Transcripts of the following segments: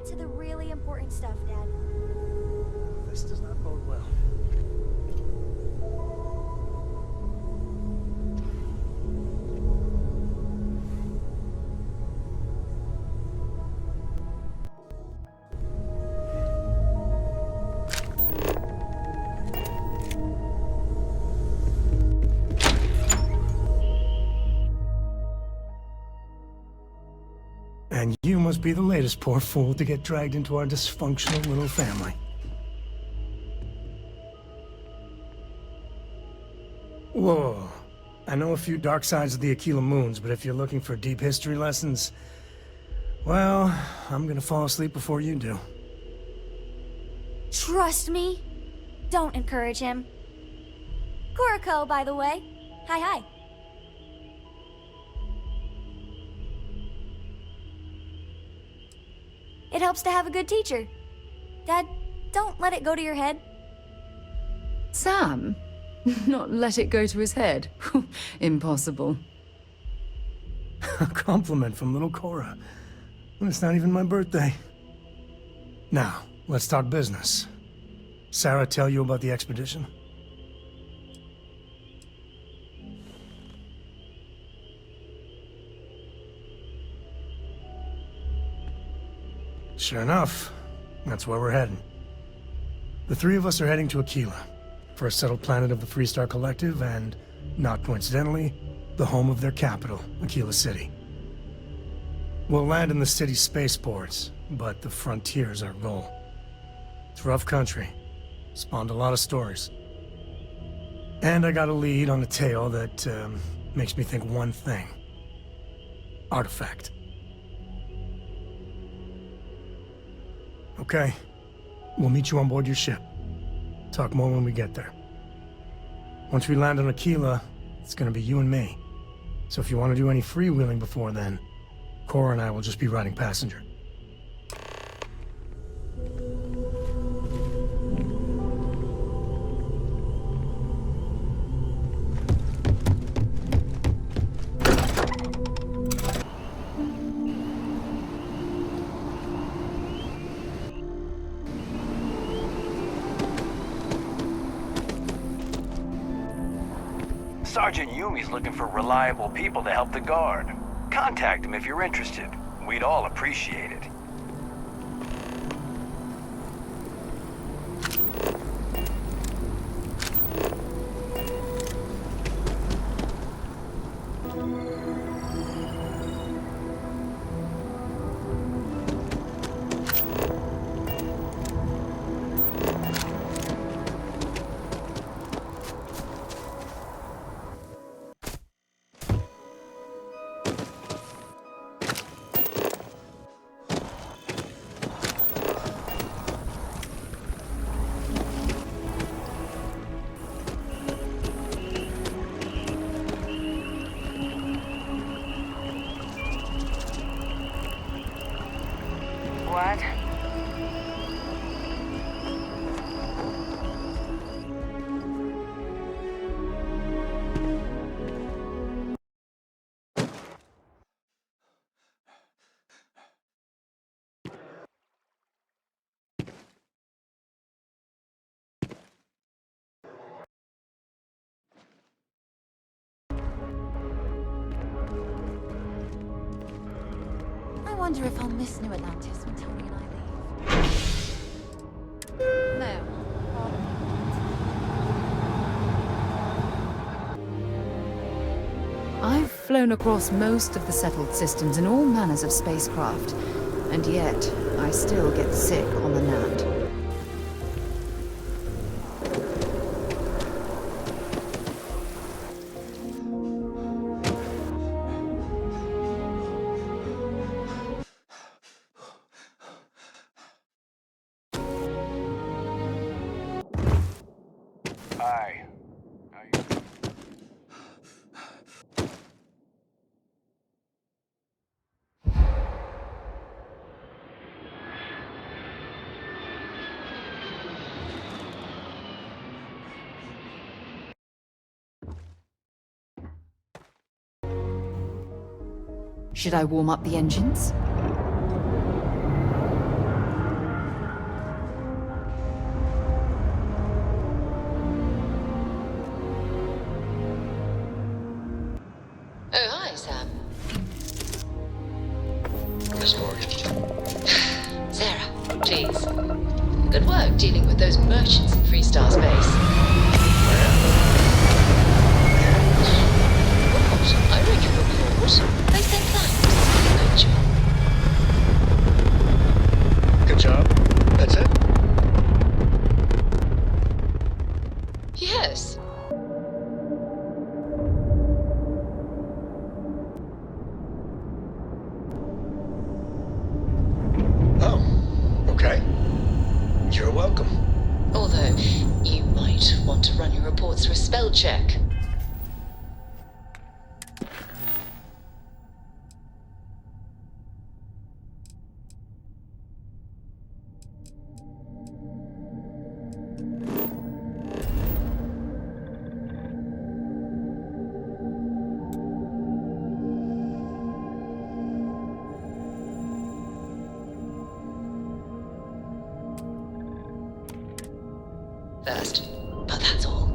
get to the really important stuff, Dad. This does not bode well. And you must be the latest poor fool to get dragged into our dysfunctional little family. Whoa. I know a few dark sides of the Aquila Moons, but if you're looking for deep history lessons, well, I'm gonna fall asleep before you do. Trust me. Don't encourage him. Kuriko, by the way. Hi. It helps to have a good teacher. Dad, don't let it go to your head. Sam? Not let it go to his head? Impossible. A compliment from little Cora. And it's not even my birthday. Now, let's talk business. Sarah tell you about the expedition? Sure enough, that's where we're heading. The three of us are heading to Aquila, for a settled planet of the Freestar Collective and, not coincidentally, the home of their capital, Aquila City. We'll land in the city's spaceports, but the frontier's our goal. It's rough country. Spawned a lot of stories. And I got a lead on a tale that makes me think one thing. Artifact. Okay. We'll meet you on board your ship. Talk more when we get there. Once we land on Aquila, it's gonna be you and me. So if you want to do any freewheeling before then, Cora and I will just be riding passenger. Sergeant Yumi's looking for reliable people to help the guard. Contact him if you're interested. We'd all appreciate it. What? I wonder if I'll miss New Atlantis when Tony and I leave. No. I've flown across most of the settled systems in all manners of spacecraft, and yet I still get sick on the land. Aye. Should I warm up the engines? please. Good work dealing with those merchants in Freestar space. What? I read your report. They said thanks. Good job. Good job. That's it? Yes. Oh, okay. You're welcome. Although, you might want to run your reports through a spell check. First, but that's all.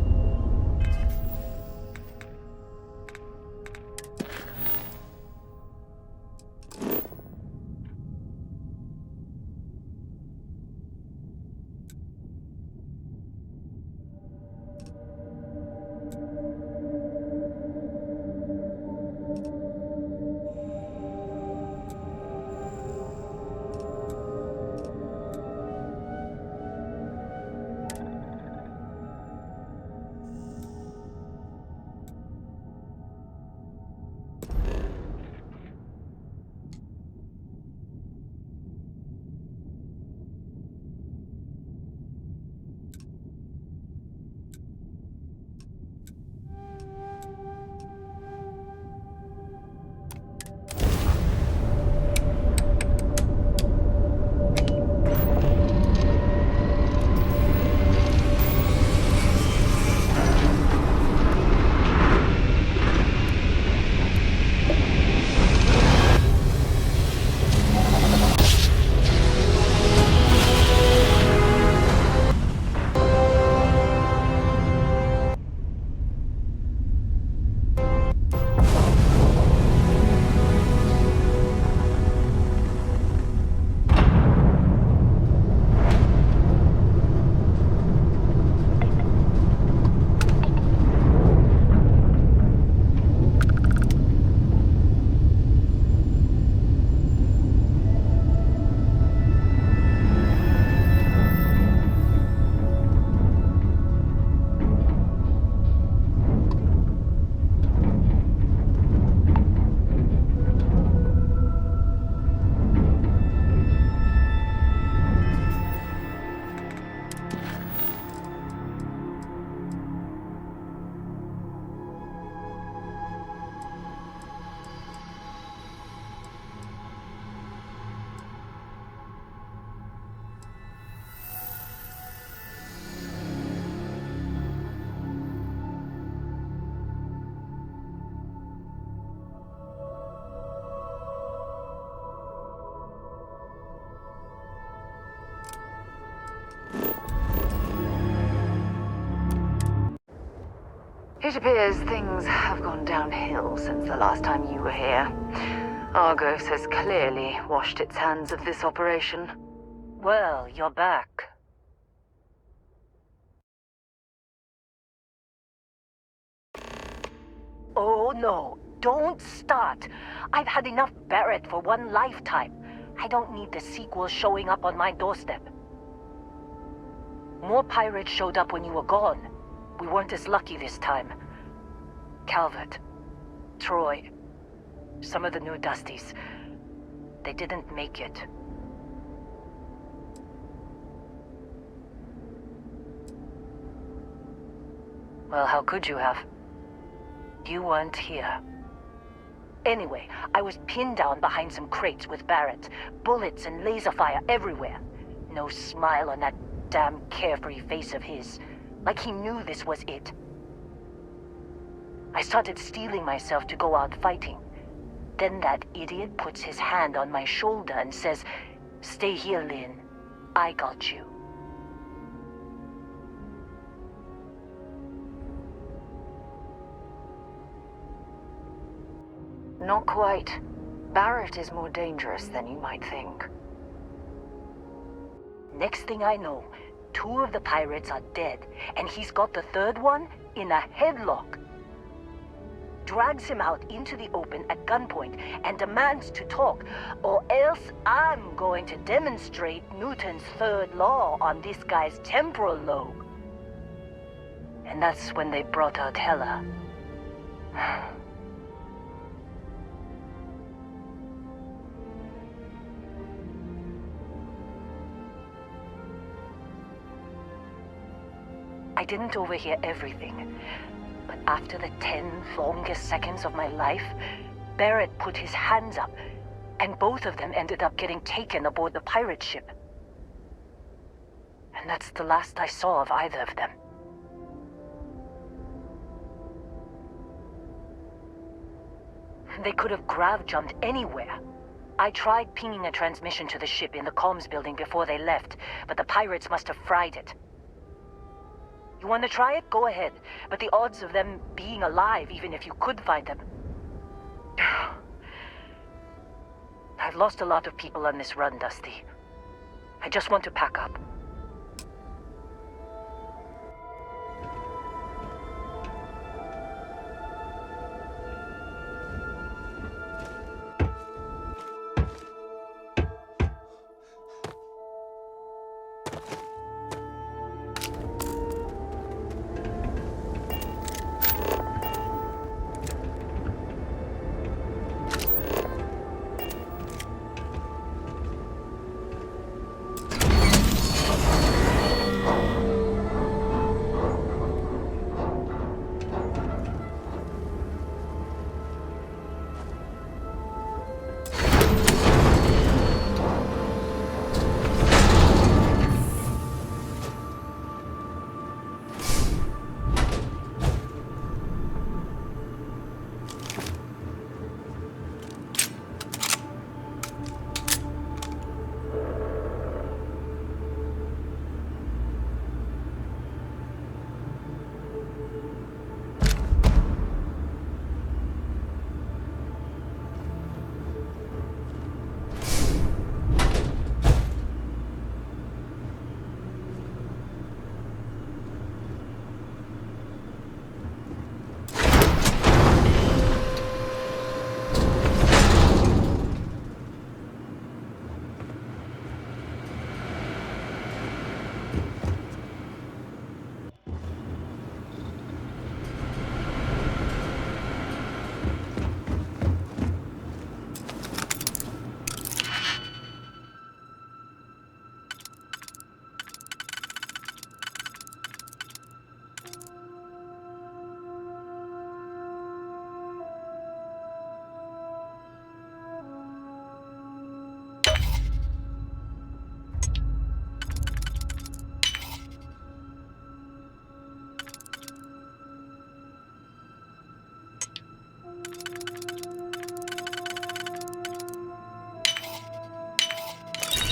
It appears things have gone downhill since the last time you were here. Argos has clearly washed its hands of this operation. Well, you're back. Oh no, don't start. I've had enough Barrett for one lifetime. I don't need the sequel showing up on my doorstep. More pirates showed up when you were gone. We weren't as lucky this time. Calvert, Troy, some of the new Dusties, they didn't make it. Well, how could you have? You weren't here. Anyway, I was pinned down behind some crates with Barrett. Bullets and laser fire everywhere. No smile on that damn carefree face of his. Like he knew this was it. I started steeling myself to go out fighting. Then that idiot puts his hand on my shoulder and says, "Stay here, Lynn. I got you." Not quite. Barrett is more dangerous than you might think. Next thing I know, 2 of the pirates are dead, and he's got the 3rd one in a headlock. Drags him out into the open at gunpoint and demands to talk, or else I'm going to demonstrate Newton's 3rd law on this guy's temporal lobe. And that's when they brought out Hela. I didn't overhear everything, but after the 10 longest seconds of my life, Barrett put his hands up, and both of them ended up getting taken aboard the pirate ship. And that's the last I saw of either of them. They could have grav-jumped anywhere. I tried pinging a transmission to the ship in the comms building before they left, but the pirates must have fried it. You want to try it? Go ahead. But the odds of them being alive, even if you could find them... I've lost a lot of people on this run, Dusty. I just want to pack up.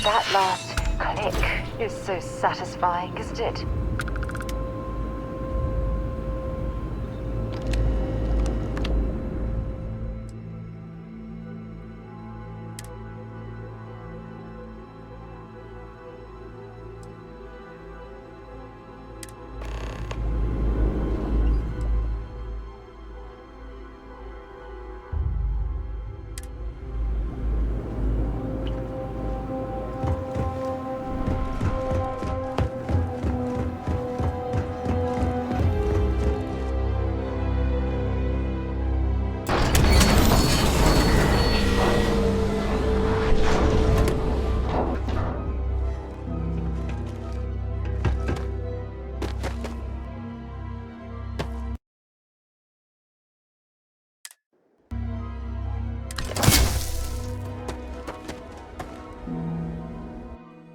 That last click is so satisfying, isn't it?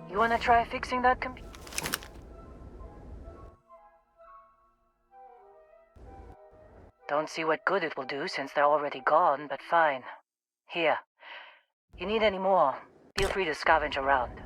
You wanna try fixing that computer? Don't see what good it will do since they're already gone, but fine. Here. You need any more? Feel free to scavenge around.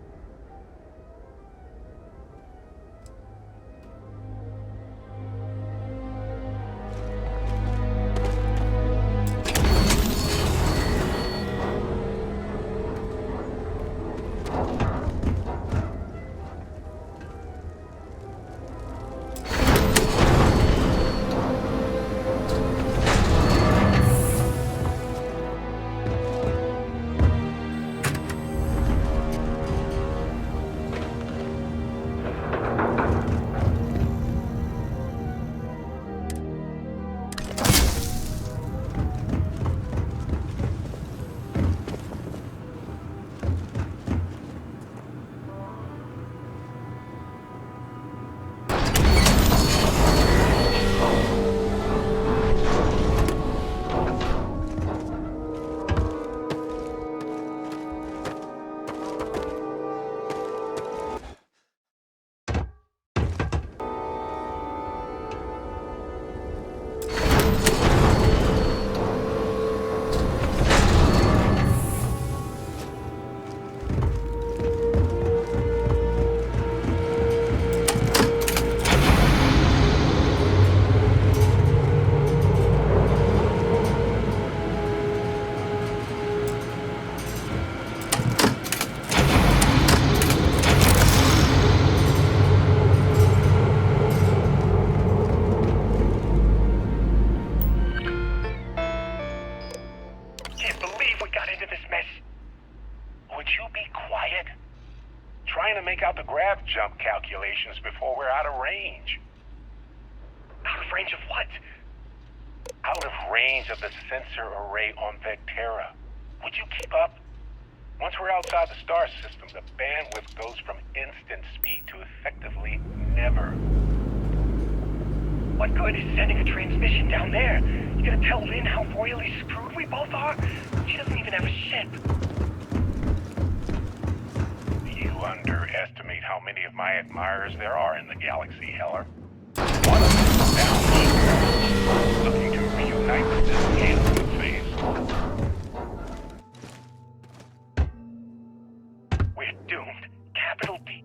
to make out the grav jump calculations before we're out of range. Out of range of what? Out of range of the sensor array on Vectera. Would you keep up? Once we're outside the star system, the bandwidth goes from instant speed to effectively never. What good is sending a transmission down there? You gonna tell Lynn how royally screwed we both are? She doesn't even have a ship. You underestimate how many of my admirers there are in the galaxy, Heller. One of them is down here, looking to reunite with this alien phase. We're doomed. Capital D.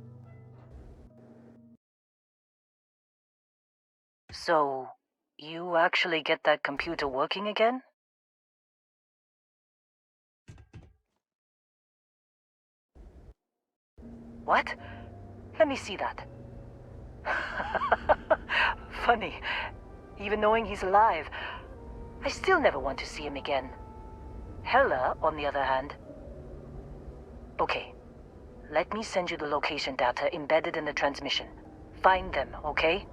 So, you actually get that computer working again? What? Let me see that. Funny. Even knowing he's alive, I still never want to see him again. Hella, on the other hand. Okay. Let me send you the location data embedded in the transmission. Find them, okay?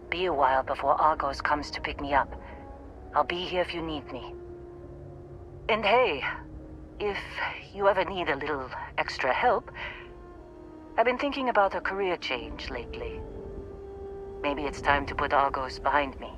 Be a while before Argos comes to pick me up. I'll be here if you need me. And hey, if you ever need a little extra help, I've been thinking about a career change lately. Maybe it's time to put Argos behind me.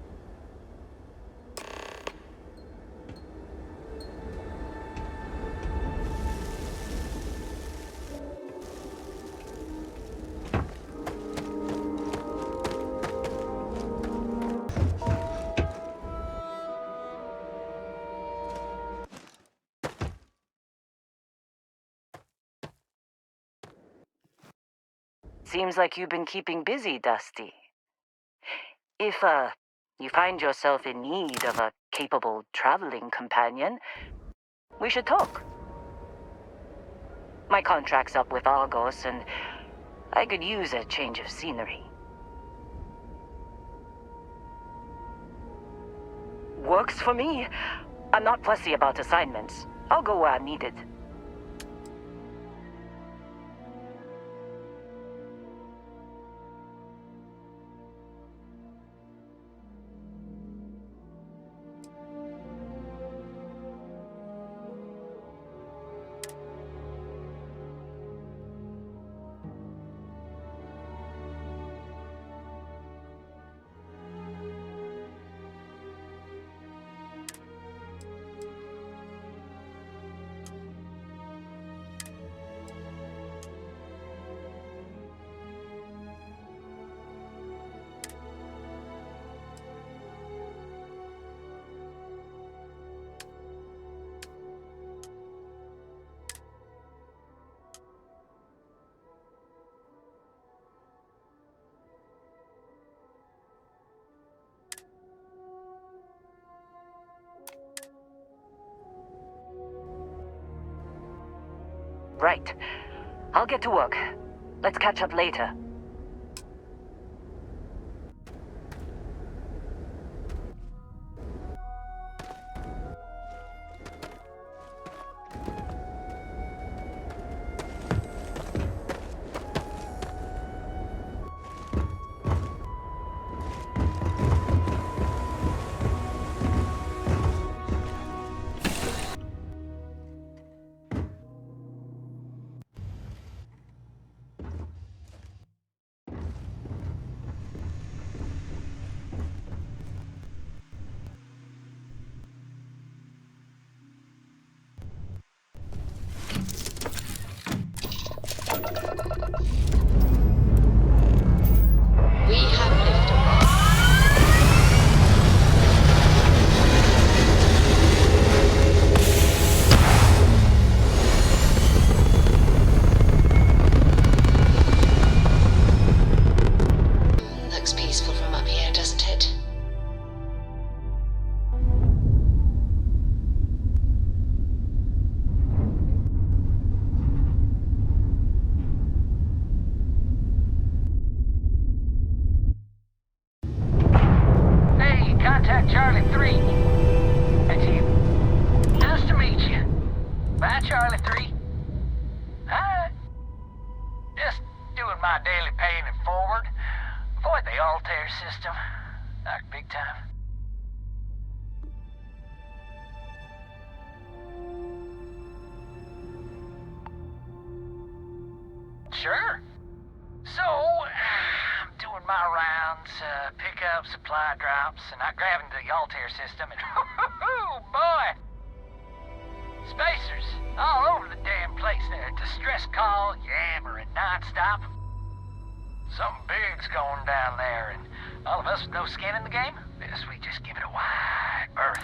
Seems like you've been keeping busy, Dusty. If, you find yourself in need of a capable traveling companion, we should talk. My contract's up with Argos, and I could use a change of scenery. Works for me. I'm not fussy about assignments. I'll go where I'm needed. Right. I'll get to work. Let's catch up later. my daily payment forward. Avoid the Altair system. Like big time. Sure. So, I'm doing my rounds, pick up supply drops, and I grab into the Altair system, and boy! Spacers all over the damn place there. Distress call, yammering nonstop. Something big's going down there, and all of us with no skin in the game, yes, we just give it a wide berth.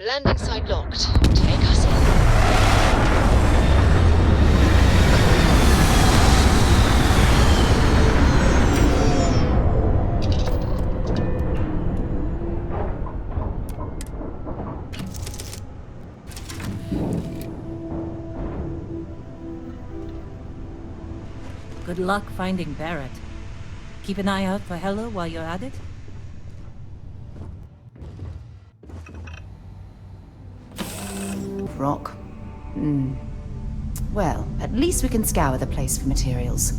Landing site locked. Take us in. Good luck finding Barrett. Keep an eye out for Hella while you're at it. Rock. Well, at least we can scour the place for materials.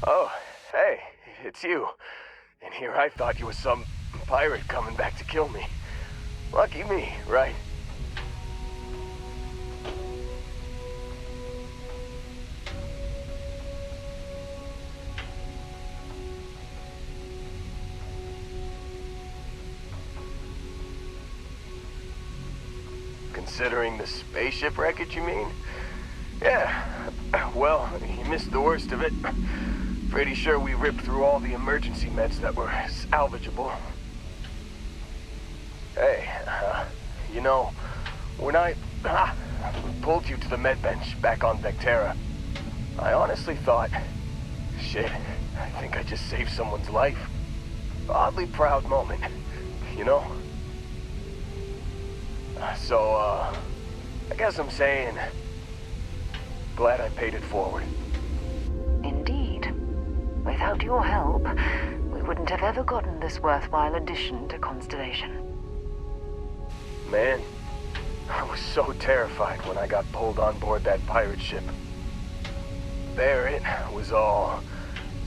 Oh, hey, it's you. And here I thought you was some pirate coming back to kill me. Lucky me, right? Considering the spaceship wreckage, you mean? Yeah, well, you missed the worst of it. Pretty sure we ripped through all the emergency meds that were salvageable. Hey, you know, when I pulled you to the med bench back on Vectera, I honestly thought, shit, I think I just saved someone's life. Oddly proud moment, you know? So, I guess I'm saying, glad I paid it forward. Indeed. Without your help, we wouldn't have ever gotten this worthwhile addition to Constellation. Man, I was so terrified when I got pulled on board that pirate ship. There it was all,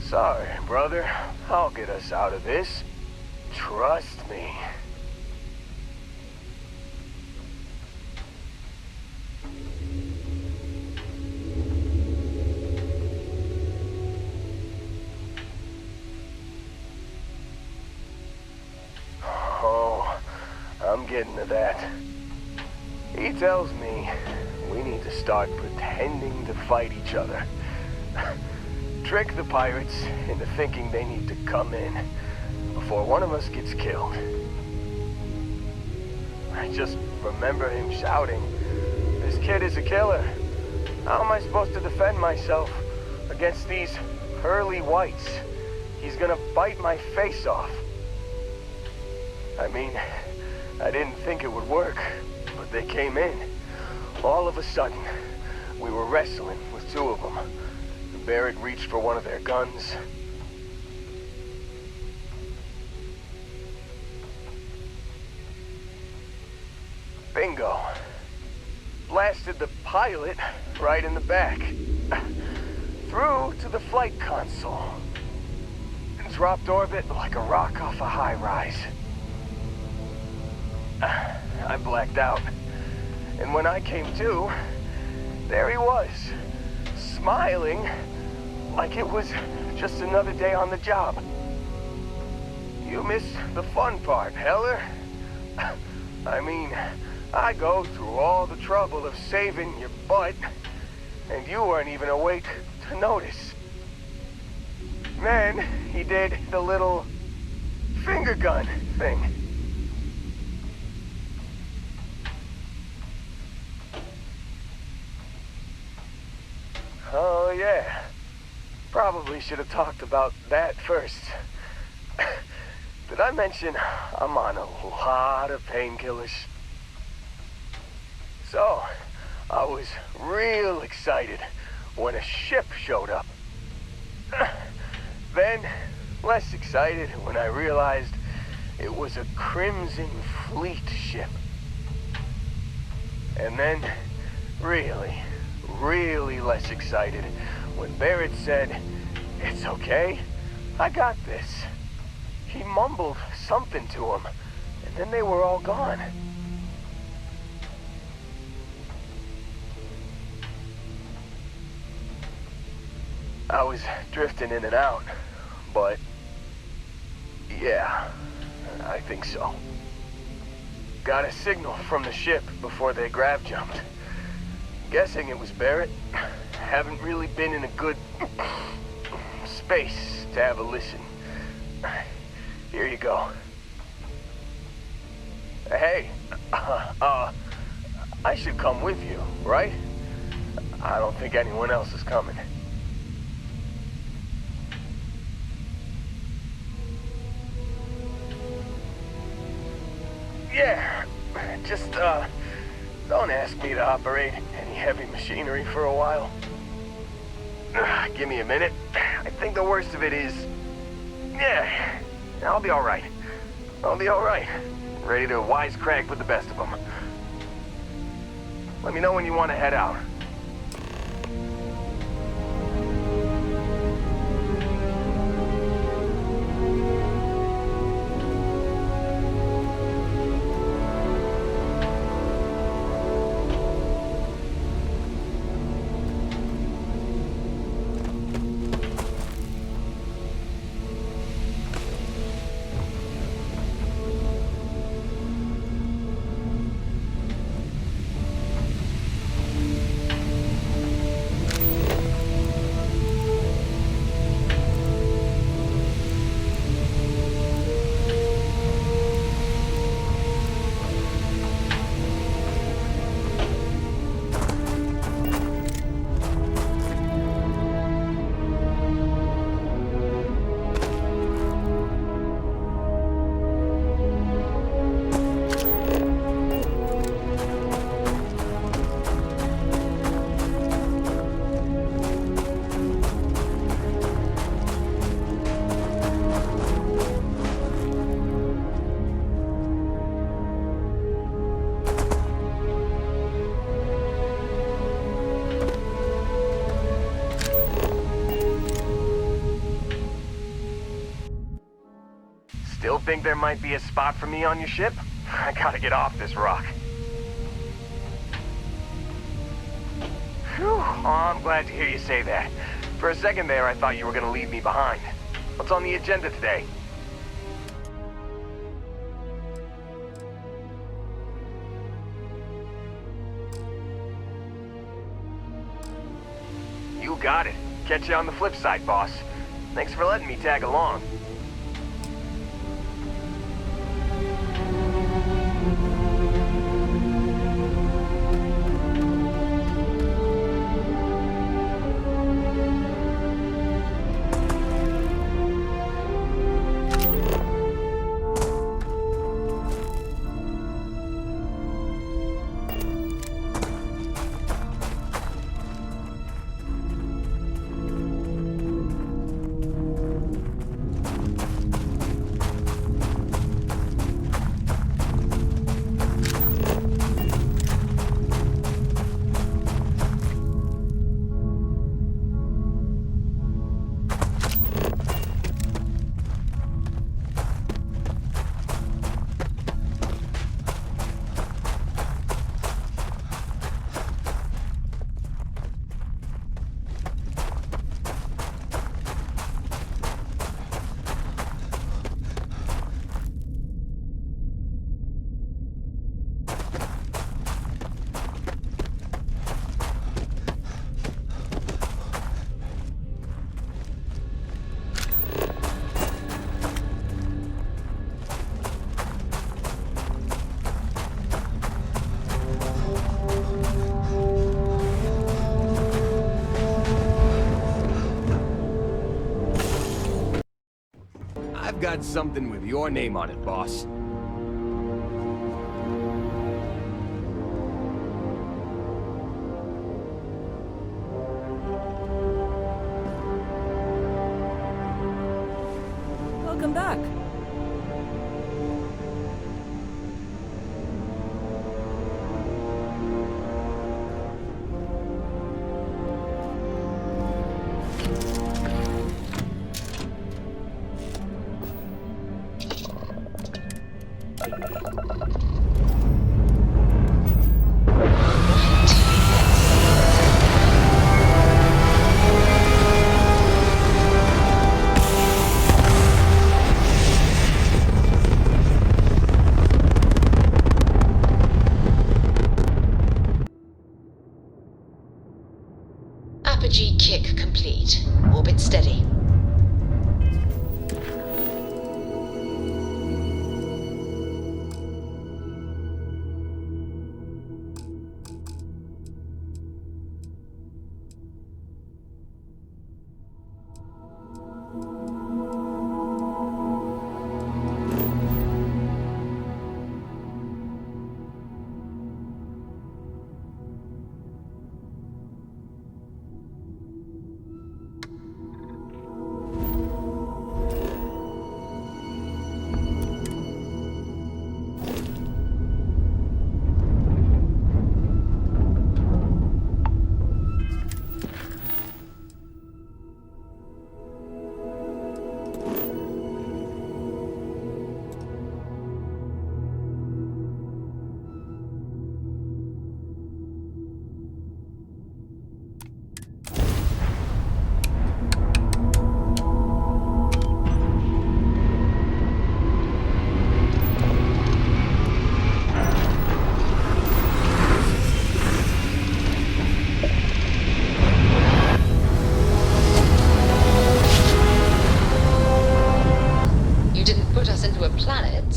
sorry, brother, I'll get us out of this. Trust me. I'm getting to that. He tells me we need to start pretending to fight each other. Trick the pirates into thinking they need to come in before one of us gets killed. I just remember him shouting, "This kid is a killer. How am I supposed to defend myself against these pearly whites? He's gonna bite my face off." I mean, I didn't think it would work, but they came in. All of a sudden, we were wrestling with two of them. Barrett reached for one of their guns. Bingo. Blasted the pilot right in the back. Through to the flight console. And dropped orbit like a rock off a high rise. I blacked out. And when I came to, there he was, smiling like it was just another day on the job. You missed the fun part, Heller. I mean, I go through all the trouble of saving your butt, and you weren't even awake to notice. Then he did the little finger gun thing. Oh, yeah. Probably should have talked about that first. Did I mention I'm on a lot of painkillers? So, I was real excited when a ship showed up. Then, less excited when I realized it was a Crimson Fleet ship. And then, really less excited when Barrett said, "It's okay, I got this." He mumbled something to him, and then they were all gone. I was drifting in and out, but yeah, I think so. Got a signal from the ship before they grav jumped. Guessing it was Barrett. Haven't really been in a good space to have a listen. Here you go. Hey, I should come with you, right? I don't think anyone else is coming. Yeah, just, don't ask me to operate any heavy machinery for a while. Give me a minute. I think the worst of it is... Yeah, I'll be alright. I'll be alright. Ready to wisecrack with the best of them. Let me know when you want to head out. Still think there might be a spot for me on your ship? I gotta get off this rock. Whew. Oh, I'm glad to hear you say that. For a second there, I thought you were gonna leave me behind. What's on the agenda today? You got it. Catch you on the flip side, boss. Thanks for letting me tag along. Got something with your name on it, boss. Welcome back. Apogee kick complete. Orbit steady.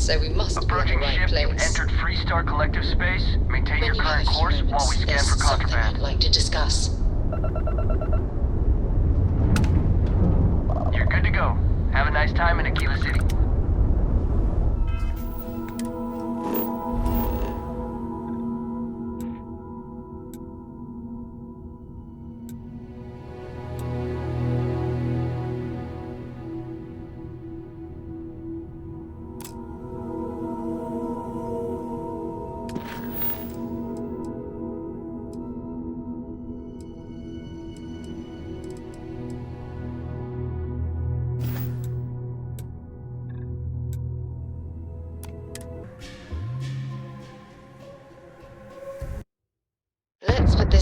So we must Approaching be in the right ship, place. you entered Freestar Collective space. Maintain your current course while we scan for contraband. I'd like to discuss. You're good to go. Have a nice time in Aquila City.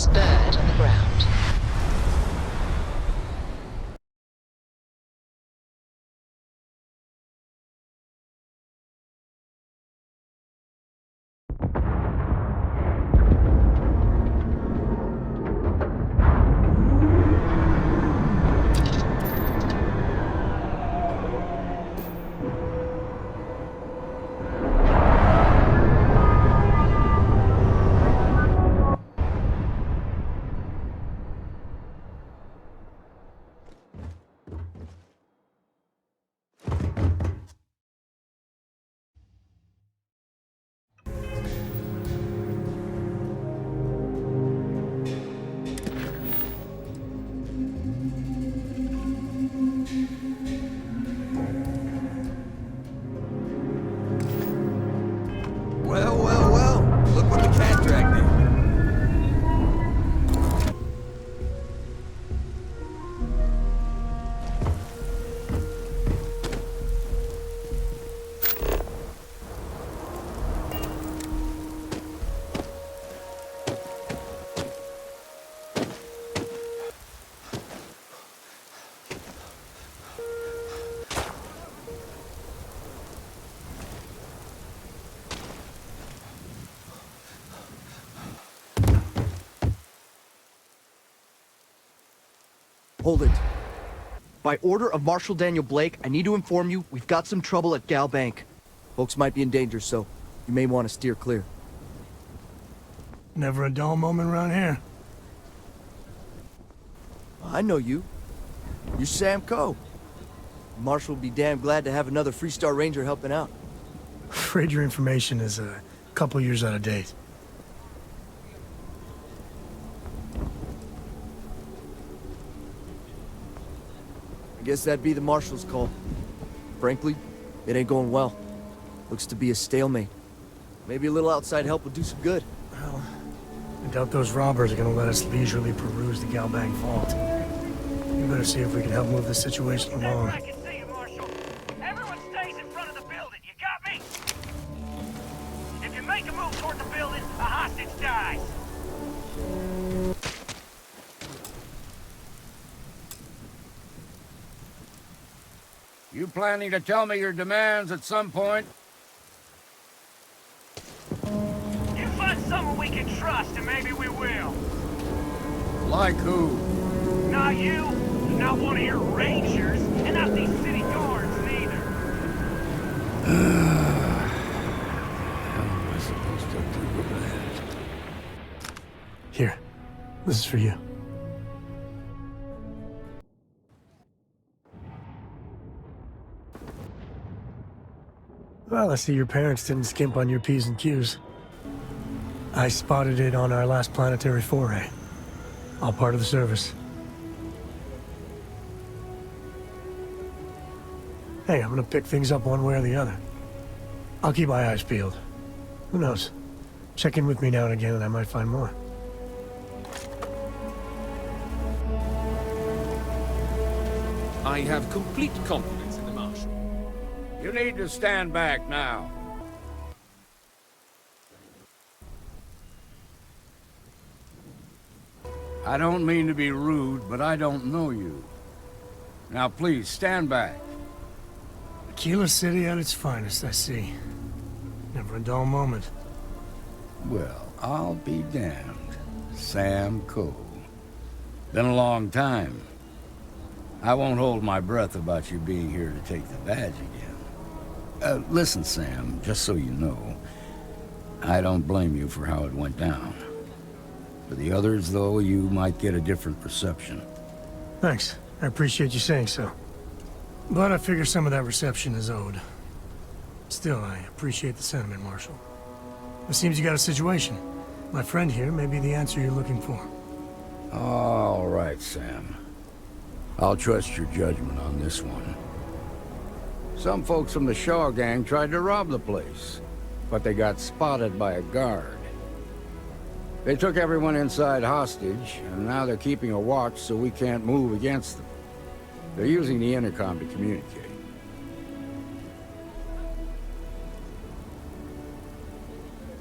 this bird on the ground. Well, look what the cat dragged in. Hold it. By order of Marshal Daniel Blake, I need to inform you we've got some trouble at Gal Bank. Folks might be in danger, so you may want to steer clear. Never a dull moment around here. I know you. You're Sam Coe. Marshal will be damn glad to have another Freestar Ranger helping out. Afraid your information is a couple years out of date. I guess that'd be the Marshal's call. Frankly, it ain't going well. Looks to be a stalemate. Maybe a little outside help would do some good. Well, I doubt those robbers are gonna let us leisurely peruse the Galbank vault. We better see if we can help move the situation along. I can see you, Marshal. Everyone stays in front of the building. You got me? If you make a move toward the building, a hostage dies. You planning to tell me your demands at some point? You find someone we can trust, and maybe we will. Like who? Not you, not one of your rangers, and not these city guards, neither. How am I supposed to do that? Here, this is for you. Well, I see your parents didn't skimp on your P's and Q's. I spotted it on our last planetary foray. All part of the service. Hey, I'm gonna pick things up one way or the other. I'll keep my eyes peeled. Who knows? Check in with me now and again and I might find more. I have complete confidence in the Marshal. You need to stand back now. I don't mean to be rude, but I don't know you. Now please, stand back. Aquila City at its finest, I see. Never a dull moment. Well, I'll be damned. Sam Coe. Been a long time. I won't hold my breath about you being here to take the badge again. Listen, Sam, just so you know, I don't blame you for how it went down. For the others, though, you might get a different perception. Thanks. I appreciate you saying so. But I figure some of that reception is owed. Still, I appreciate the sentiment, Marshal. It seems you got a situation. My friend here may be the answer you're looking for. All right, Sam. I'll trust your judgment on this one. Some folks from the Shaw gang tried to rob the place, but they got spotted by a guard. They took everyone inside hostage, and now they're keeping a watch so we can't move against them. They're using the intercom to communicate.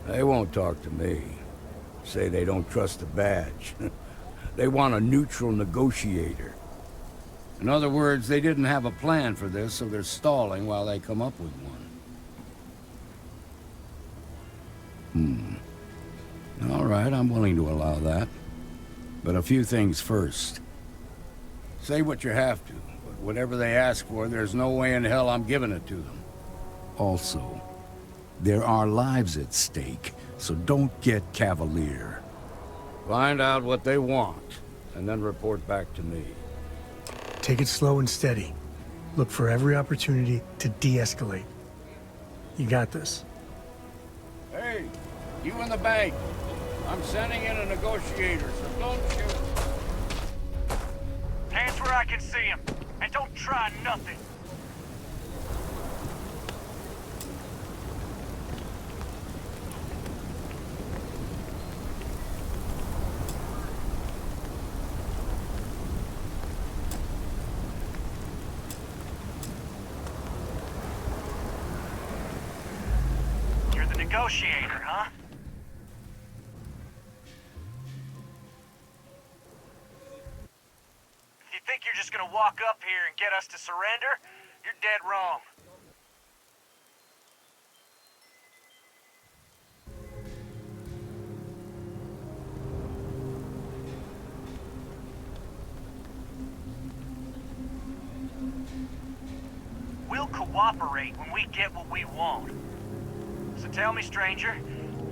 They won't talk to me. say they don't trust the badge. They want a neutral negotiator. In other words, they didn't have a plan for this, so they're stalling while they come up with one. All right, I'm willing to allow that. But a few things first. Say what you have to, but whatever they ask for, there's no way in hell I'm giving it to them. Also, there are lives at stake, so don't get cavalier. Find out what they want, and then report back to me. Take it slow and steady. Look for every opportunity to de-escalate. You got this. Hey, you in the bank. I'm sending in a negotiator, so don't shoot. Hands where I can see him, and don't try nothing. You're the negotiator, huh? If you think you're just gonna walk up here and get us to surrender, you're dead wrong. We'll cooperate when we get what we want. So tell me, stranger,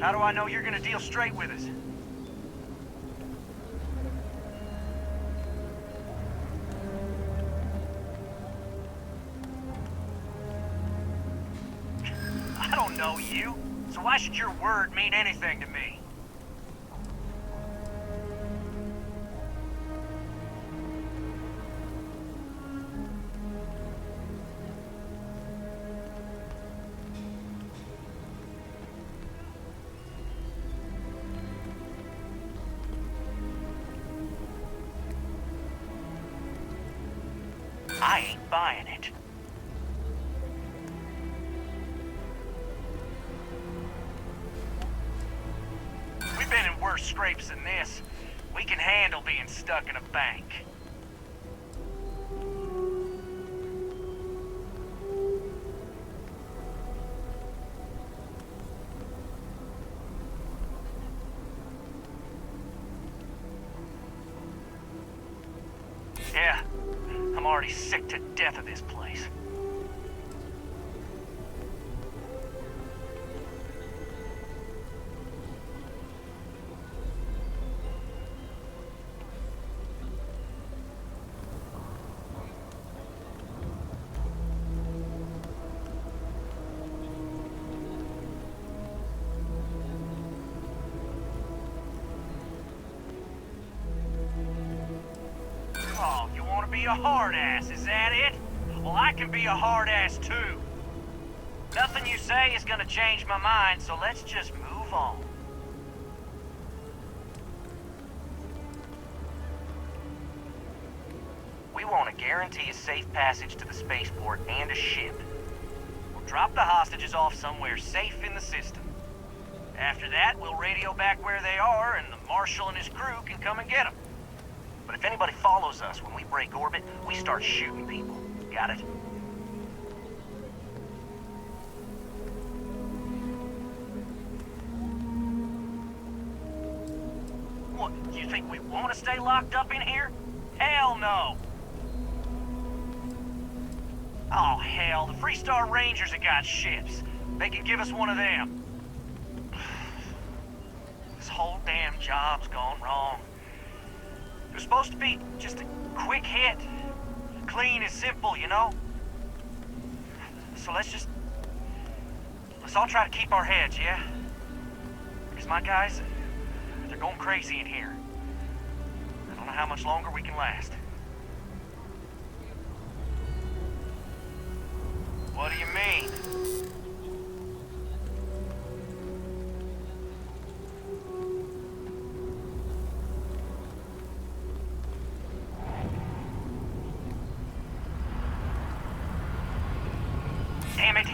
how do I know you're gonna deal straight with us? I don't know you, so why should your word mean anything to me? I ain't buying it. We've been in worse scrapes than this. We can handle being stuck in a bank. Yeah, I'm already sick to death of this place. Oh, you want to be a hard ass, is that it? Well, I can be a hard ass too. Nothing you say is gonna change my mind, so let's just move on. We want to guarantee a safe passage to the spaceport and a ship. We'll drop the hostages off somewhere safe in the system. After that, we'll radio back where they are, and the Marshal and his crew can come and get them. But if anybody follows us when we break orbit, we start shooting people. Got it? What, you think we want to stay locked up in here? Hell no! Oh, hell, the Freestar Rangers have got ships. They can give us one of them. This whole damn job's gone wrong. It was supposed to be just a quick hit. Clean and simple, you know? So let's all try to keep our heads, yeah? Because my guys, they're going crazy in here. I don't know how much longer we can last. What do you mean? Damn it.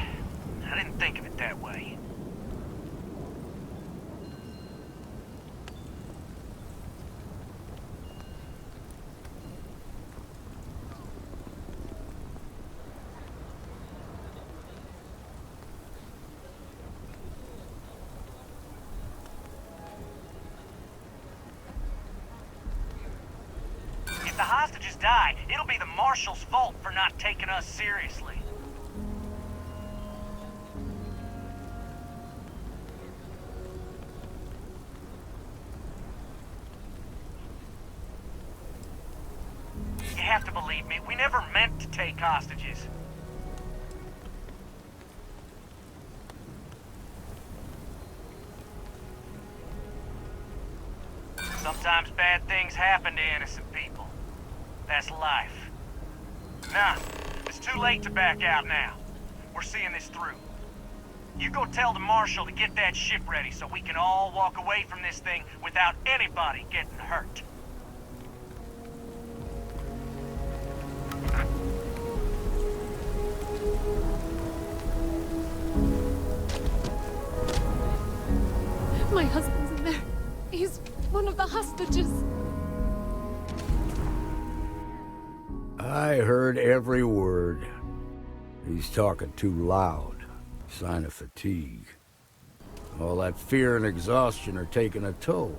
I didn't think of it that way. die, it'll be the Marshal's fault for not taking us seriously. You have to believe me, we never meant to take hostages. Sometimes bad things happen to innocent people. That's life. Nah, it's too late to back out now. We're seeing this through. You go tell the Marshal to get that ship ready so we can all walk away from this thing without anybody getting hurt. My husband's in there. He's one of the hostages. I heard every word. He's talking too loud. Sign of fatigue. All that fear and exhaustion are taking a toll.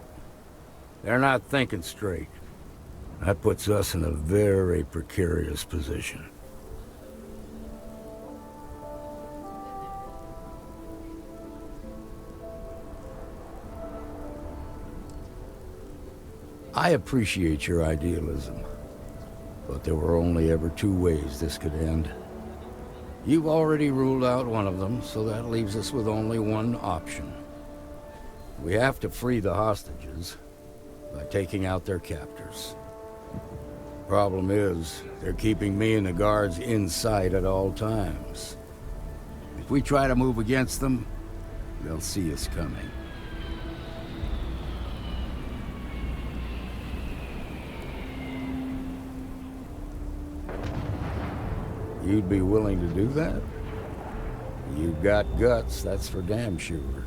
They're not thinking straight. That puts us in a very precarious position. I appreciate your idealism, but there were only ever two ways this could end. You've already ruled out one of them, so that leaves us with only one option. We have to free the hostages by taking out their captors. Problem is, they're keeping me and the guards in sight at all times. If we try to move against them, they'll see us coming. You'd be willing to do that? You've got guts, that's for damn sure.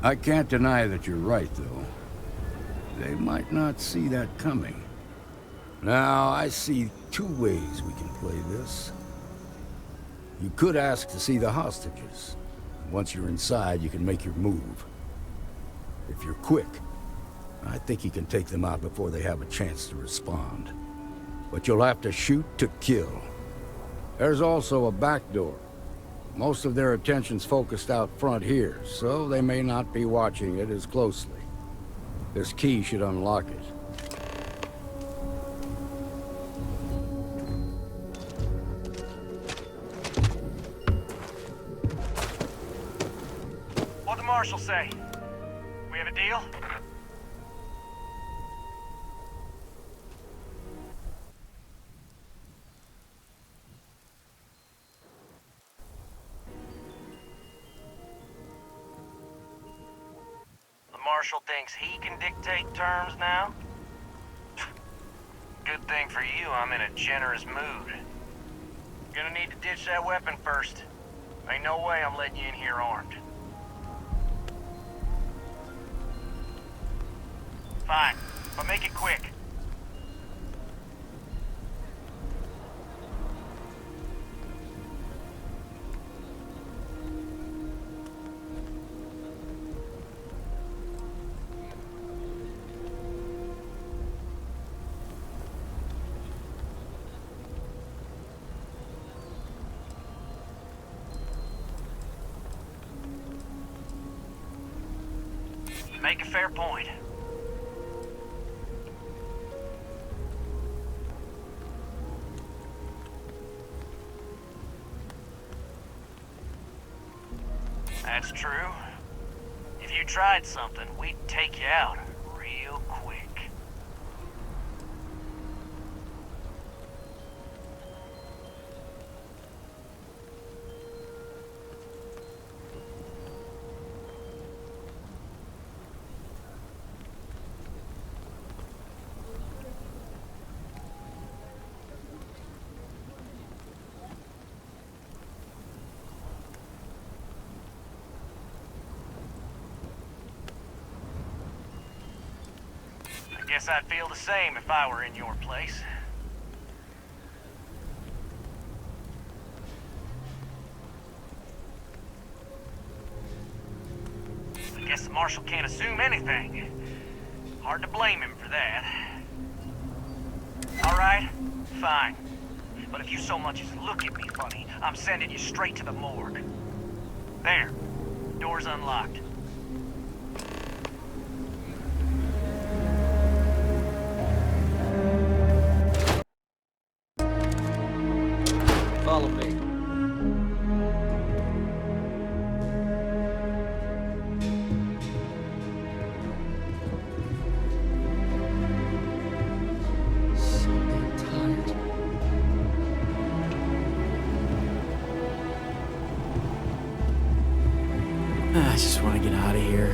I can't deny that you're right, though. They might not see that coming. Now, I see two ways we can play this. You could ask to see the hostages. Once you're inside, you can make your move. If you're quick, I think you can take them out before they have a chance to respond. But you'll have to shoot to kill. There's also a back door. Most of their attention's focused out front here, so they may not be watching it as closely. This key should unlock it. What'd the Marshal say? We have a deal? Marshal thinks he can dictate terms now? Good thing for you, I'm in a generous mood. Gonna need to ditch that weapon first. Ain't no way I'm letting you in here armed. Fine, but make it quick. Make a fair point. That's true. If you tried something, we'd take you out real quick. Guess I'd feel the same if I were in your place. I guess the Marshal can't assume anything. Hard to blame him for that. All right? Fine. But if you so much as look at me funny, I'm sending you straight to the morgue. There. Door's unlocked. Follow me. So damn tired. I just want to get out of here.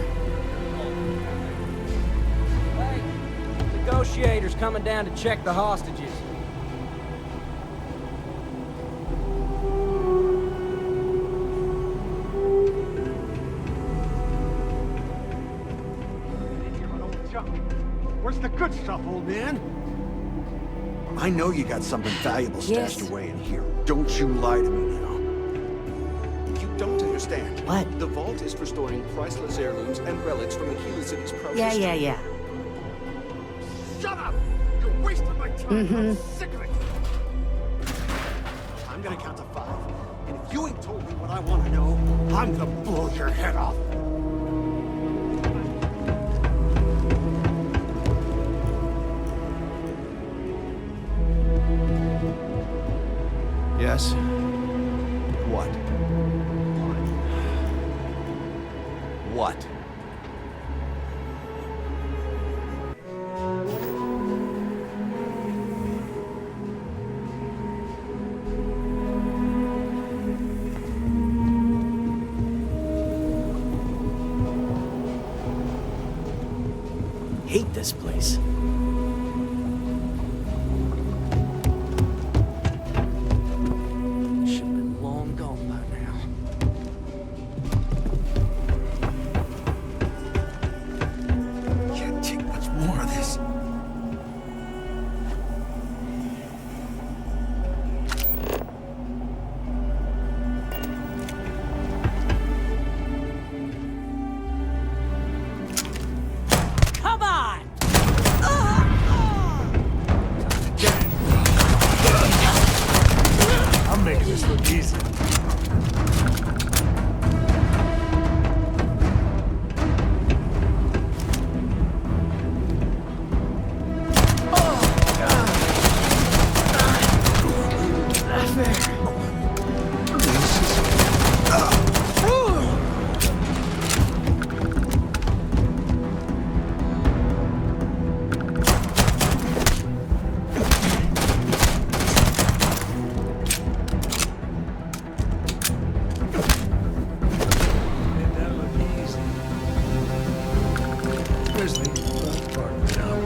Hey, negotiators coming down to check the hostages. Where's the good stuff, old man? I know you got something valuable stashed Yes. away in here. Don't you lie to me now. You don't understand. What? The vault is for storing priceless heirlooms and relics from Aquila City's proudest. Yeah. Shut up! You're wasting my time. I'm sick of it. I'm gonna count to 5. And if you ain't told me what I want to know, I'm gonna blow your head off. Yes? What? What? Hate this place. Should've been long gone by now. Can't take much more of this. Come on! I'm making this look easy. Where's the part of the job?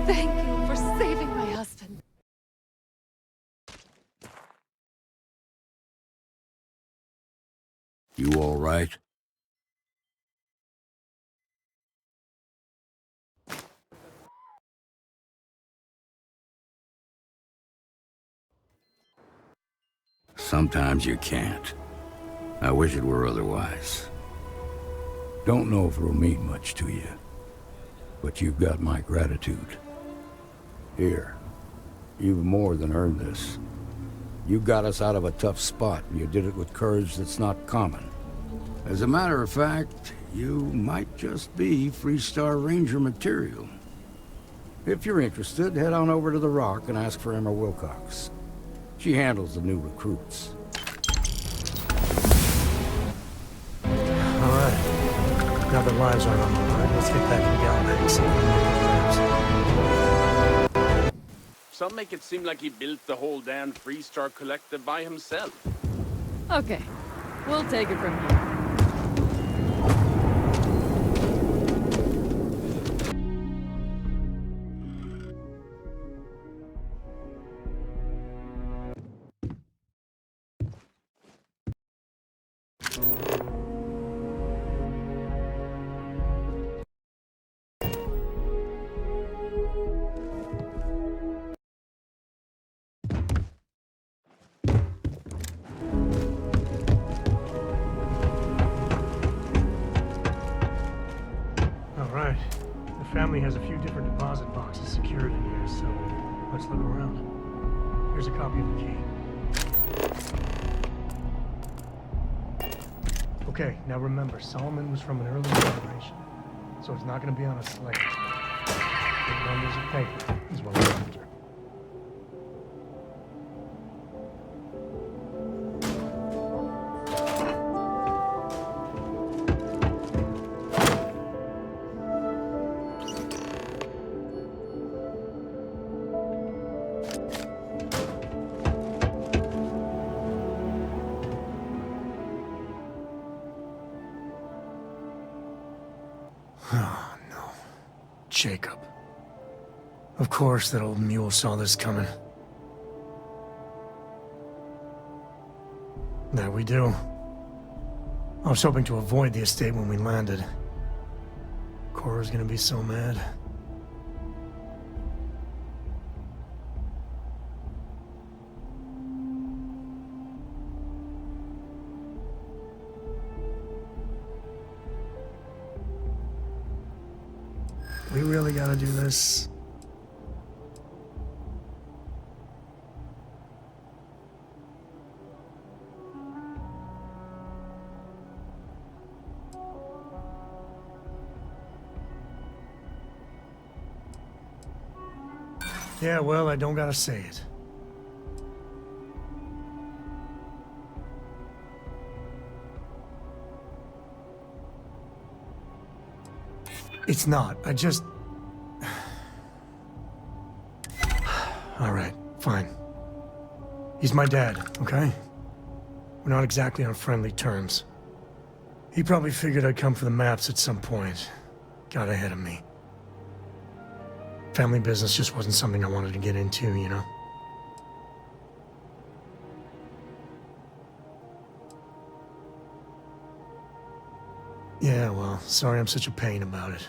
Thank you for saving my husband. You all right? Sometimes you can't. I wish it were otherwise. Don't know if it'll mean much to you, but you've got my gratitude. Here, you've more than earned this. You got us out of a tough spot, and you did it with courage that's not common. As a matter of fact, you might just be Freestar Ranger material. If you're interested, head on over to the Rock and ask for Emma Wilcox. She handles the new recruits. Alright. Now that lives aren't on the line, let's get back in Galbank and see if we can make it fast. Some make it seem like he built the whole damn Freestar Collective by himself. Okay, we'll take it from here. Alright. The family has a few different deposit boxes secured in here, so let's look around. Here's a copy of the key. Okay, now remember, Solomon was from an early generation, so it's not going to be on a slate. Big numbers of paper is what we're after. Oh, no. Jacob. Of course that old mule saw this coming. There we do. I was hoping to avoid the estate when we landed. Cora's gonna be so mad. We really gotta do this. Yeah, well, I don't gotta say it. It's not. I just... All right, fine. He's my dad, okay? We're not exactly on friendly terms. He probably figured I'd come for the maps at some point. Got ahead of me. Family business just wasn't something I wanted to get into, you know? Yeah, well, sorry I'm such a pain about it.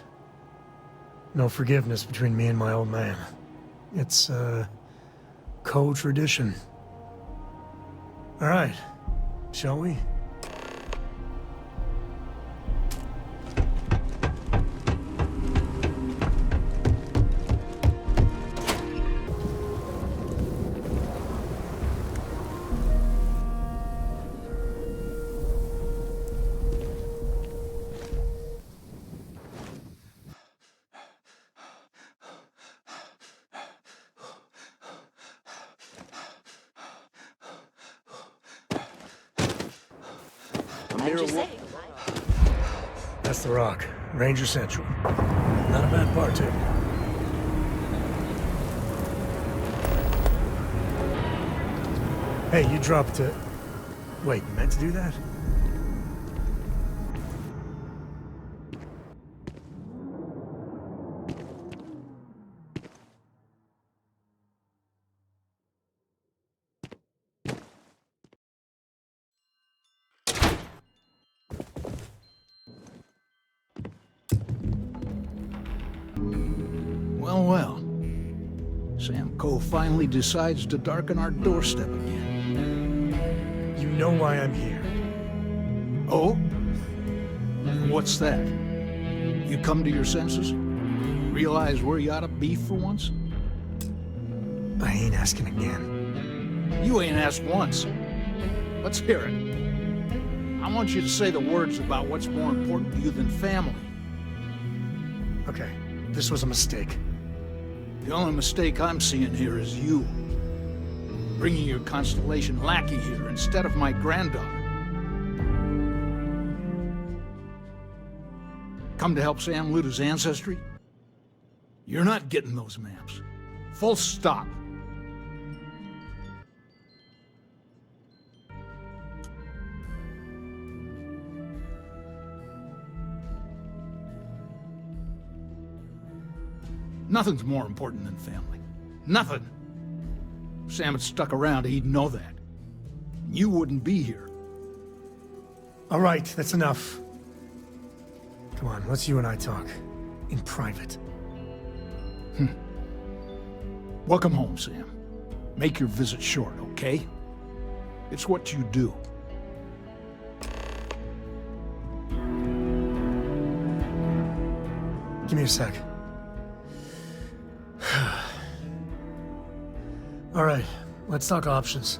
No forgiveness between me and my old man. It's, co-tradition. All right, shall we? That's the Rock. Ranger Central. Not a bad part, too. Hey, you dropped it. Wait, you meant to do that? Well, well. Sam Coe finally decides to darken our doorstep again. You know why I'm here. Oh? What's that? You come to your senses? Realize where you ought to be for once? I ain't asking again. You ain't asked once. Let's hear it. I want you to say the words about what's more important to you than family. Okay, this was a mistake. The only mistake I'm seeing here is you. Bringing your Constellation lackey here instead of my granddaughter. Come to help Sam loot his ancestry? You're not getting those maps. Full stop. Nothing's more important than family. Nothing. If Sam had stuck around, he'd know that. You wouldn't be here. All right, that's enough. Come on, let's you and I talk. In private. Welcome home, Sam. Make your visit short, okay? It's what you do. Give me a sec. All right, let's talk options.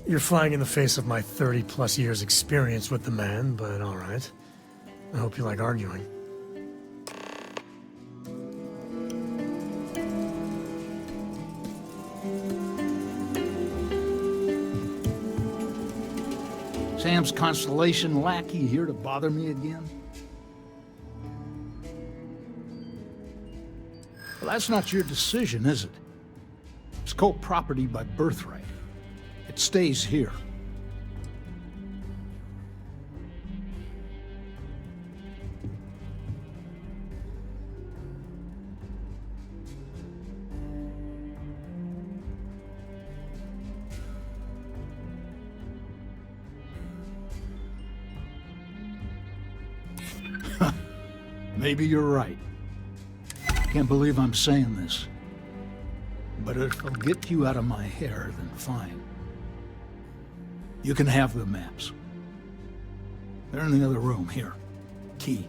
You're flying in the face of my 30-plus years experience with the man, but all right. I hope you like arguing. Sam's Constellation lackey here to bother me again? Well, that's not your decision, is it? It's co-property by birthright. It stays here. Maybe you're right. Can't believe I'm saying this. But if it'll get you out of my hair, then fine. You can have the maps. They're in the other room, here. Key.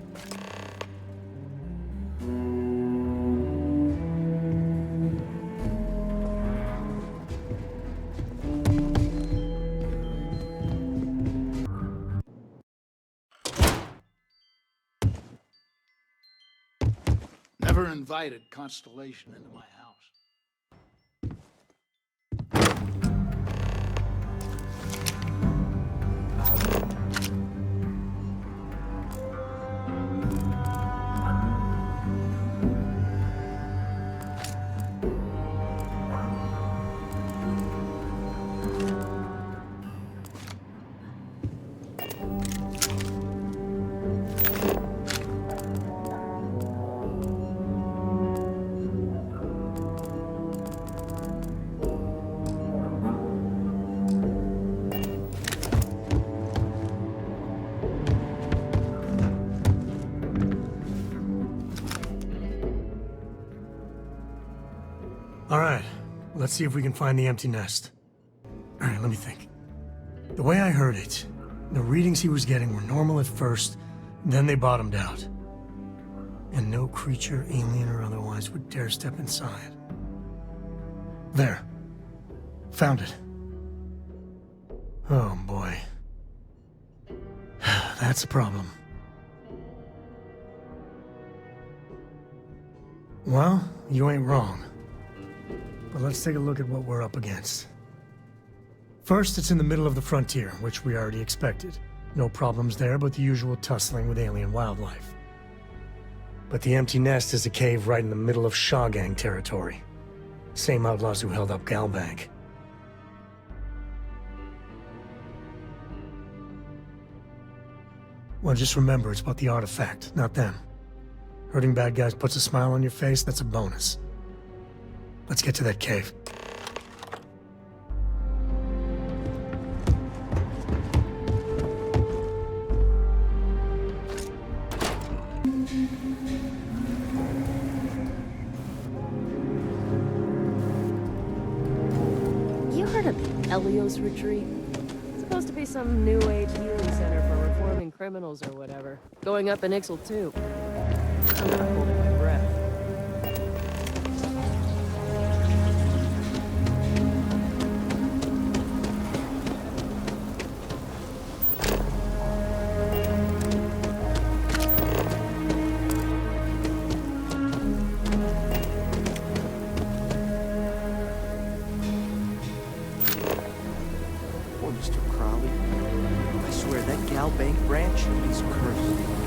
Never invited Constellation into my house. All right, let's see if we can find the empty nest. All right, let me think. The way I heard it, the readings he was getting were normal at first, then they bottomed out. And no creature, alien or otherwise, would dare step inside. There. Found it. Oh, boy. That's a problem. Well, you ain't wrong. But let's take a look at what we're up against. First, it's in the middle of the frontier, which we already expected. No problems there, but the usual tussling with alien wildlife. But the empty nest is a cave right in the middle of Shawgang territory. Same outlaws who held up Galbank. Well, just remember, it's about the artifact, not them. Hurting bad guys puts a smile on your face, that's a bonus. Let's get to that cave. You heard of Elio's Retreat? It's supposed to be some new age healing center for reforming criminals or whatever. Going up in Ixel too. I'm not holding my breath. Mr. Crowley. I swear that Gal Bank branch is cursed.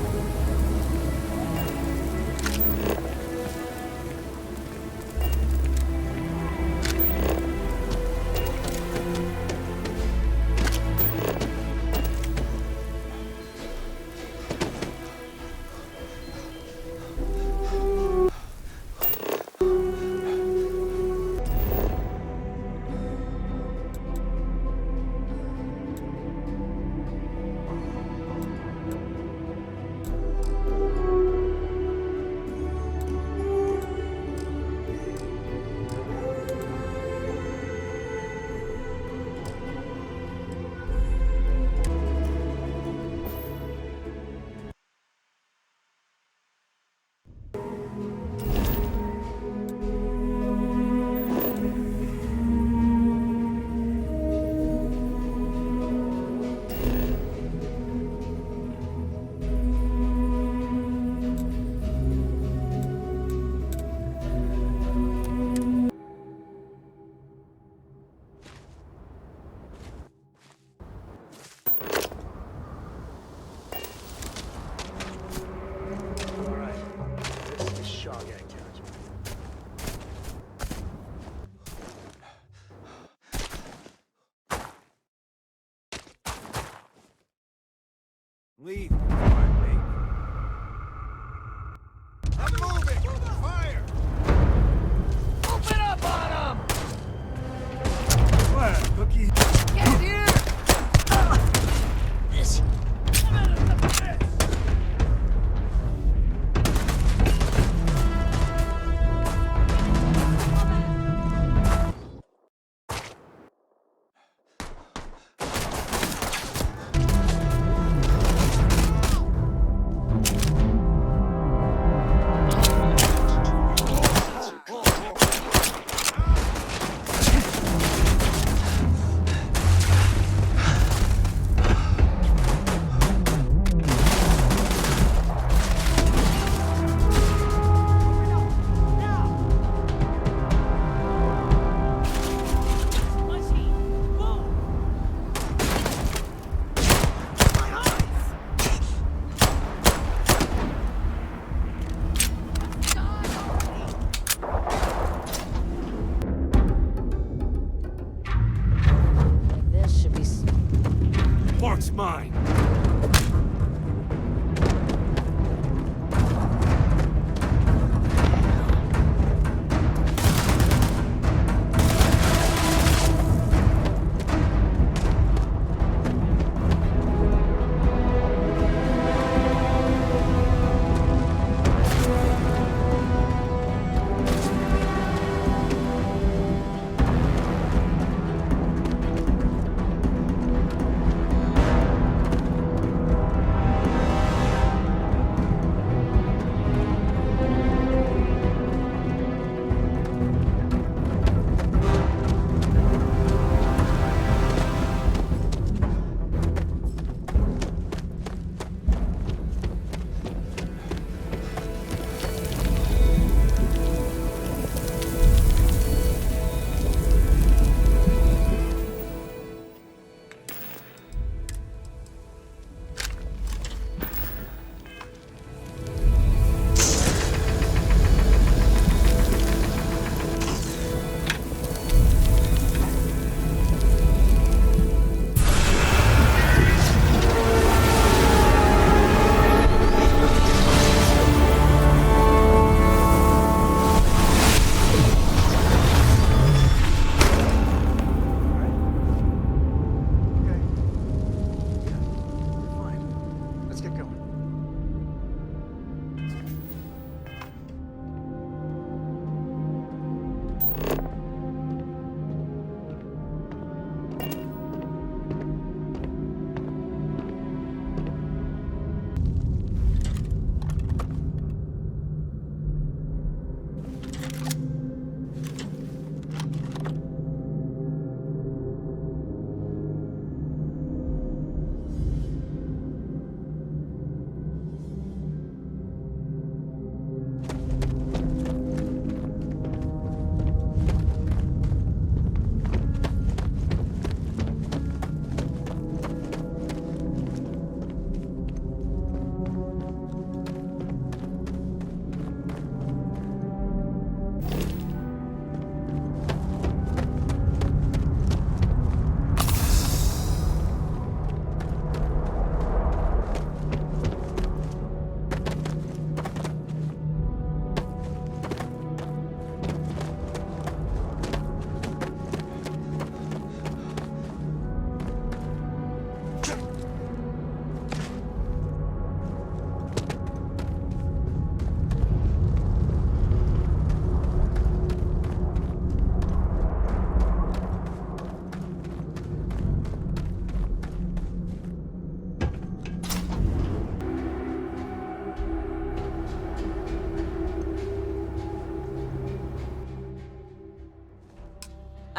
Leave quietly. I'm moving! Fire! Open up on him! What, Cookie? Get here! This. Mark's mine.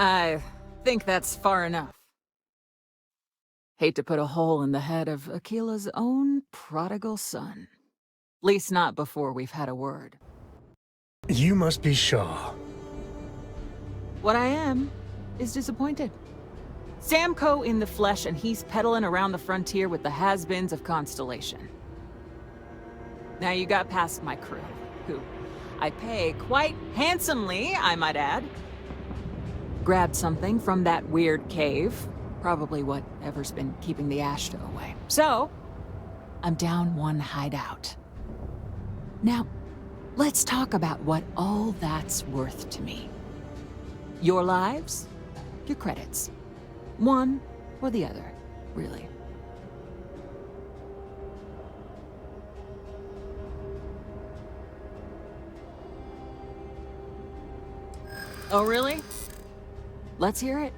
I think that's far enough. Hate to put a hole in the head of Aquila's own prodigal son. Least not before we've had a word. You must be Shaw. What I am is disappointed. Sam Coe in the flesh, and he's peddling around the frontier with the has-beens of Constellation. Now you got past my crew, who I pay quite handsomely, I might add. Grabbed something from that weird cave, probably whatever's been keeping the Ashta away. So, I'm down one hideout. Now, let's talk about what all that's worth to me. Your lives, your credits. One or the other, really. Oh, really? Let's hear it.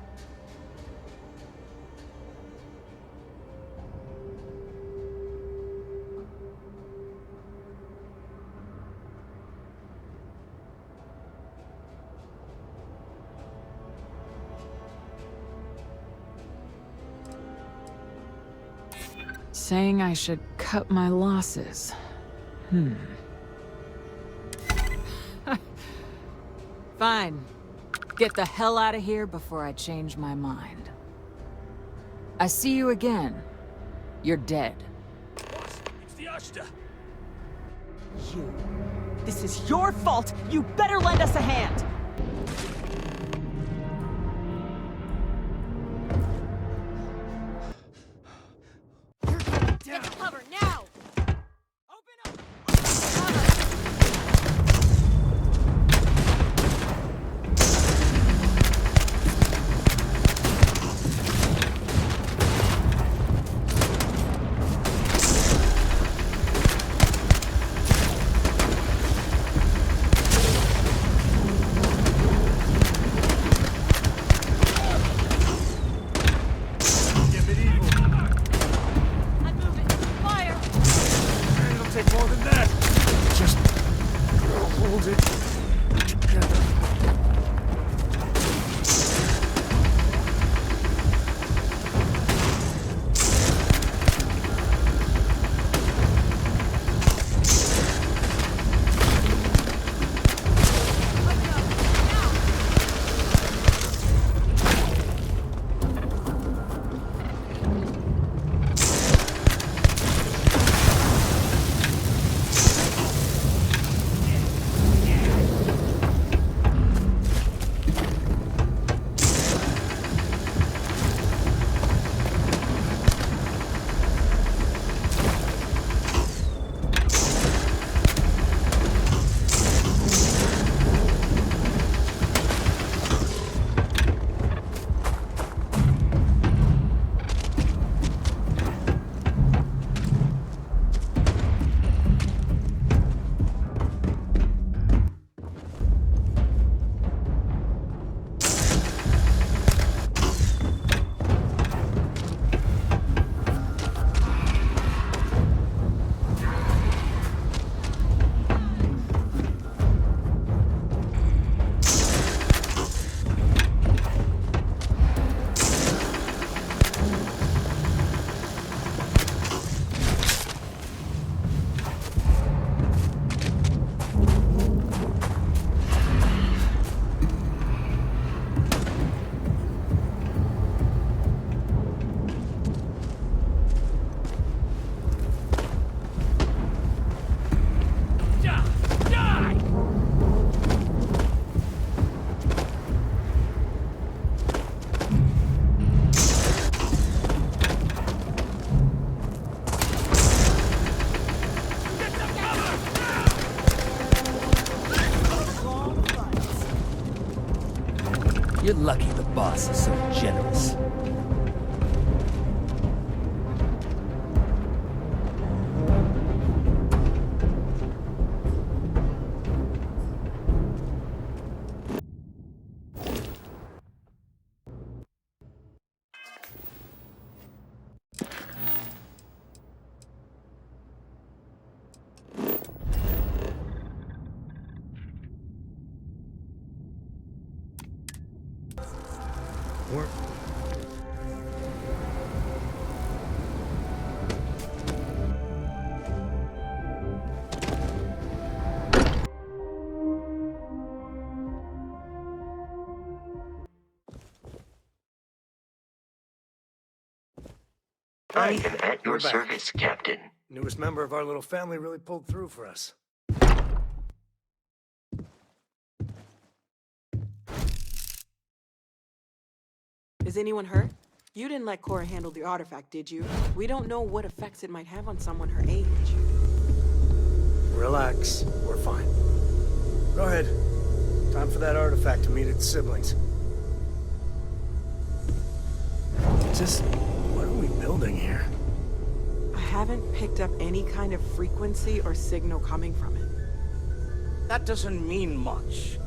Saying I should cut my losses. Fine. Get the hell out of here before I change my mind. I see you again. You're dead. It's the Ashta. You. This is your fault. You better lend us a hand. Get to cover now! I am at your service, Captain. Newest member of our little family really pulled through for us. Is anyone hurt? You didn't let Cora handle the artifact, did you? We don't know what effects it might have on someone her age. Relax. We're fine. Go ahead. Time for that artifact to meet its siblings. Just, what are we building here? I haven't picked up any kind of frequency or signal coming from it. That doesn't mean much.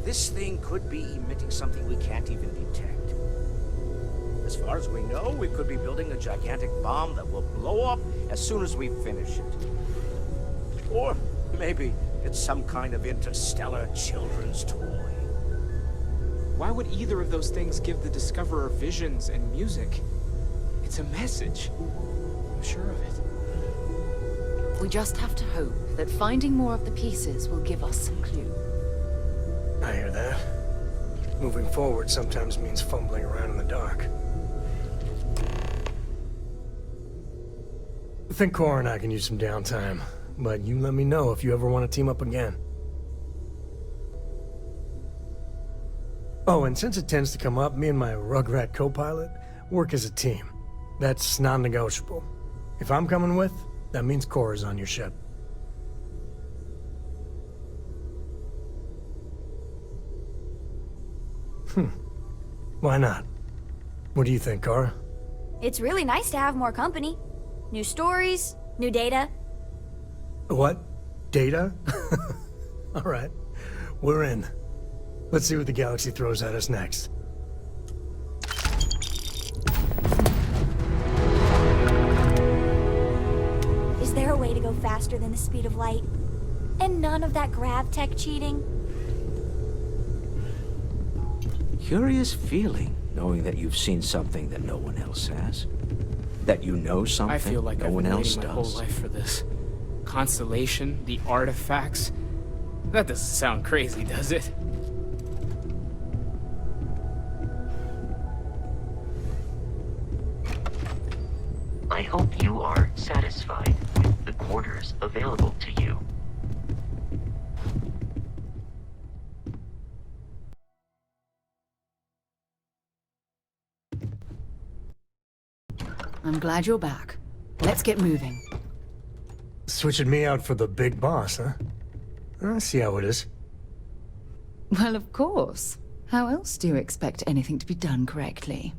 This thing could be emitting something we can't even detect. As far as we know, we could be building a gigantic bomb that will blow up as soon as we finish it. Or maybe it's some kind of interstellar children's toy. Why would either of those things give the Discoverer visions and music? It's a message. I'm sure of it. We just have to hope that finding more of the pieces will give us some clue. I hear that. Moving forward sometimes means fumbling around in the dark. I think Cora and I can use some downtime, but you let me know if you ever want to team up again. Oh, and since it tends to come up, me and my Rugrat co-pilot work as a team. That's non-negotiable. If I'm coming with, that means Cora's on your ship. Why not? What do you think, Cora? It's really nice to have more company. New stories, new data. What? Data? All right. We're in. Let's see what the galaxy throws at us next. Is there a way to go faster than the speed of light? And none of that grav tech cheating? Curious feeling, knowing that you've seen something that no one else has. That you know something I feel like no I've one been else waiting my whole does. life for this. Constellation, the artifacts. That doesn't sound crazy, does it? I hope you are satisfied with the quarters available to you. I'm glad you're back. Let's get moving. Switching me out for the big boss, huh? I see how it is. Well, of course. How else do you expect anything to be done correctly?